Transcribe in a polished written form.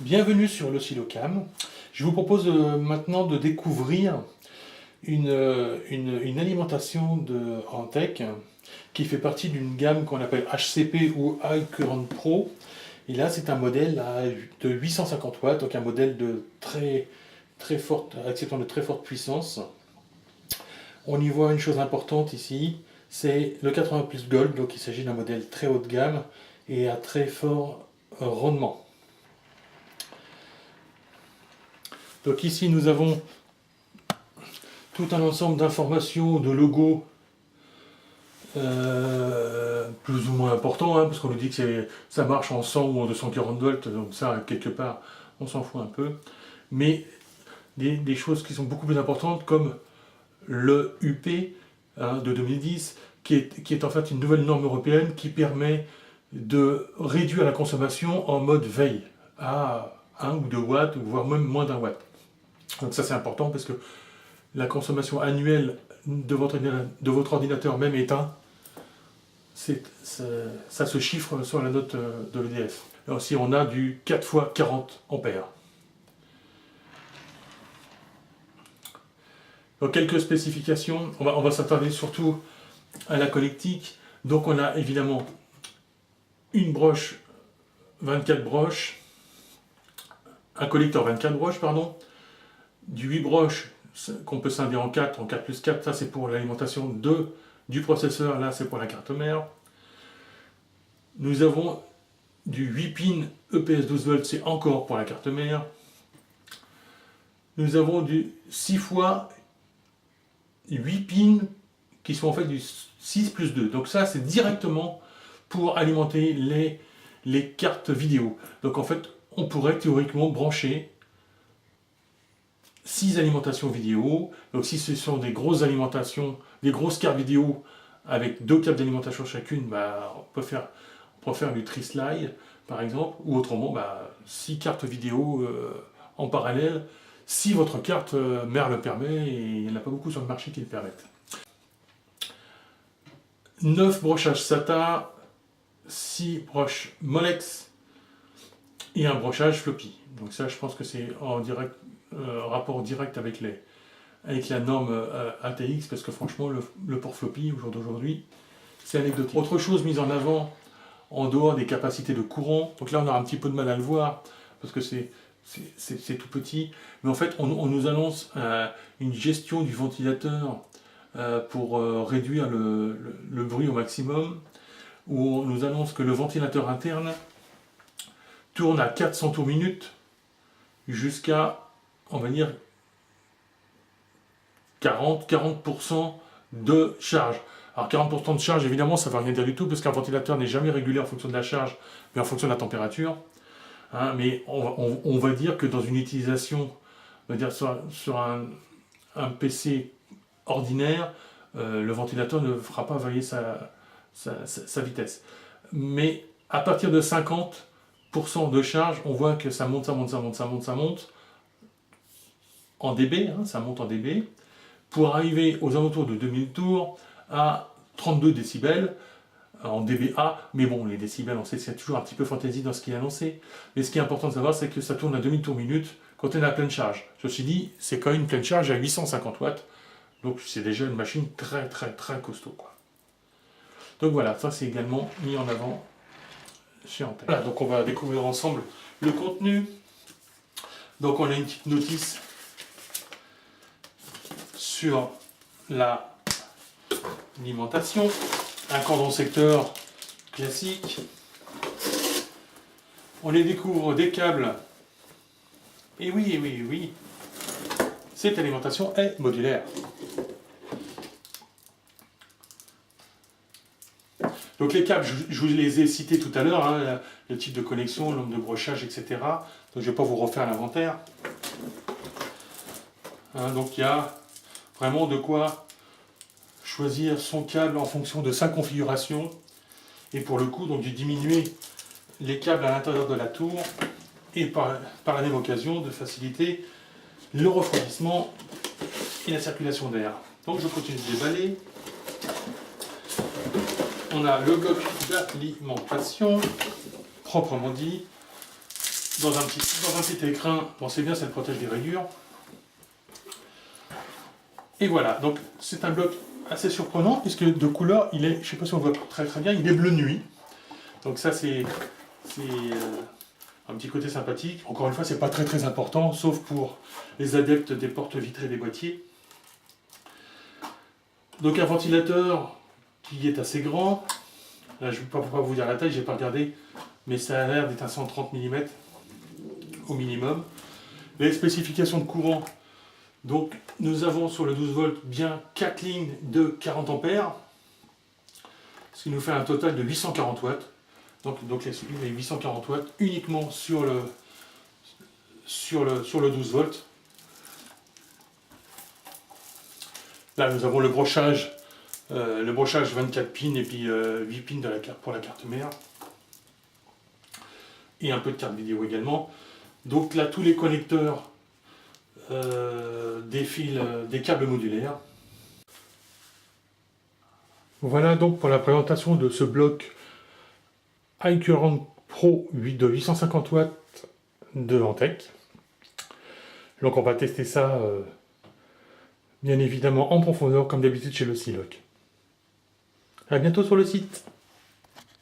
Bienvenue sur l'Oscillocam. Je vous propose maintenant de découvrir une alimentation de Antec qui fait partie d'une gamme qu'on appelle HCP ou High Current Pro. Et là, c'est un modèle de 850 watts, donc un modèle de très forte, acceptant de très forte puissance. On y voit une chose importante ici, c'est le 80 Plus Gold, donc il s'agit d'un modèle très haut de gamme et à très fort rendement. Donc ici nous avons tout un ensemble d'informations, de logos plus ou moins importants, parce qu'on nous dit que ça marche en 100 ou en 240 volts, donc ça quelque part on s'en fout un peu. Mais des choses qui sont beaucoup plus importantes comme le UP de 2010, qui est en fait une nouvelle norme européenne qui permet de réduire la consommation en mode veille à 1 ou 2 watts, voire même moins d'1 watt. Donc ça c'est important parce que la consommation annuelle de votre ordinateur même éteint, ça se chiffre sur la note de l'EDF. Alors si on a du 4 x 40 ampères. Donc quelques spécifications, on va s'attarder surtout à la connectique. Donc on a évidemment une broche 24 broches, un collecteur 24 broches, pardon, du 8 broches qu'on peut scinder en 4 plus 4, ça c'est pour l'alimentation du processeur, là c'est pour la carte mère. Nous avons du 8 pins EPS 12 volts, c'est encore pour la carte mère. Nous avons du 6 fois 8 pins qui sont en fait du 6 plus 2. Donc ça c'est directement pour alimenter les cartes vidéo. Donc en fait on pourrait théoriquement brancher 6 alimentations vidéo. Donc si ce sont des grosses alimentations, des grosses cartes vidéo avec 2 câbles d'alimentation chacune, on peut faire du tri-slide par exemple, ou autrement 6 cartes vidéo en parallèle, si votre carte mère le permet, et il n'y en a pas beaucoup sur le marché qui le permettent. 9 brochages SATA, 6 broches Molex et un brochage floppy. Donc ça je pense que c'est en rapport direct avec la norme ATX, parce que franchement le port floppy au jour d'aujourd'hui c'est anecdotique. Autre chose mise en avant en dehors des capacités de courant, donc là on a un petit peu de mal à le voir parce que c'est tout petit, mais en fait on nous annonce une gestion du ventilateur pour réduire le bruit au maximum, où on nous annonce que le ventilateur interne tourne à 400 tours minute jusqu'à, on va dire, 40% de charge. Alors 40% de charge, évidemment, ça ne veut rien dire du tout, parce qu'un ventilateur n'est jamais régulé en fonction de la charge, mais en fonction de la température. Mais on va dire que dans une utilisation, on va dire sur un PC ordinaire, le ventilateur ne fera pas varier sa vitesse. Mais à partir de 50% de charge, on voit que ça monte en dB, ça monte en dB, pour arriver aux alentours de 2000 tours à 32 décibels en dBA, mais bon, les décibels, on sait qu'il y a toujours un petit peu fantaisie dans ce qui est annoncé, mais ce qui est important de savoir, c'est que ça tourne à 2000 tours minute quand on est à pleine charge. Ceci dit, c'est quand même une pleine charge à 850 watts, donc c'est déjà une machine très costaud, quoi. Donc voilà, ça c'est également mis en avant chez Antec. Voilà, donc on va découvrir ensemble le contenu. Donc on a une petite notice sur l'alimentation, un cordon secteur classique. On les découvre des câbles. Et oui, cette alimentation est modulaire. Donc les câbles, je vous les ai cités tout à l'heure, le type de connexion, le nombre de brochages, etc. Donc je ne vais pas vous refaire l'inventaire. Donc il y a vraiment de quoi choisir son câble en fonction de sa configuration. Et pour le coup, donc de diminuer les câbles à l'intérieur de la tour et par la même occasion de faciliter le refroidissement et la circulation d'air. Donc je continue de déballer. On a le bloc d'alimentation, proprement dit. dans un petit écrin. Bon, c'est bien, ça le protège des rayures. Et voilà, donc c'est un bloc assez surprenant puisque de couleur, il est, je ne sais pas si on voit très très bien, il est bleu nuit. Donc ça c'est un petit côté sympathique. Encore une fois, c'est pas très très important, sauf pour les adeptes des portes vitrées des boîtiers. Donc un ventilateur qui est assez grand. Là, je ne vais pas pouvoir vous dire la taille, j'ai pas regardé, mais ça a l'air d'être un 130 mm au minimum. Les spécifications de courant. Donc nous avons sur le 12 volts bien 4 lignes de 40 ampères, ce qui nous fait un total de 840 watts. Donc les 840 watts uniquement sur le 12 volts. Là nous avons le brochage 24 pins et puis 8 pins pour la carte mère. Et un peu de carte vidéo également. Donc là tous les connecteurs des fils, des câbles modulaires. Voilà donc pour la présentation de ce bloc iCurrent Pro 8 de 850 watts de Antec. Donc on va tester ça bien évidemment en profondeur comme d'habitude chez le Siloc. A bientôt sur le site.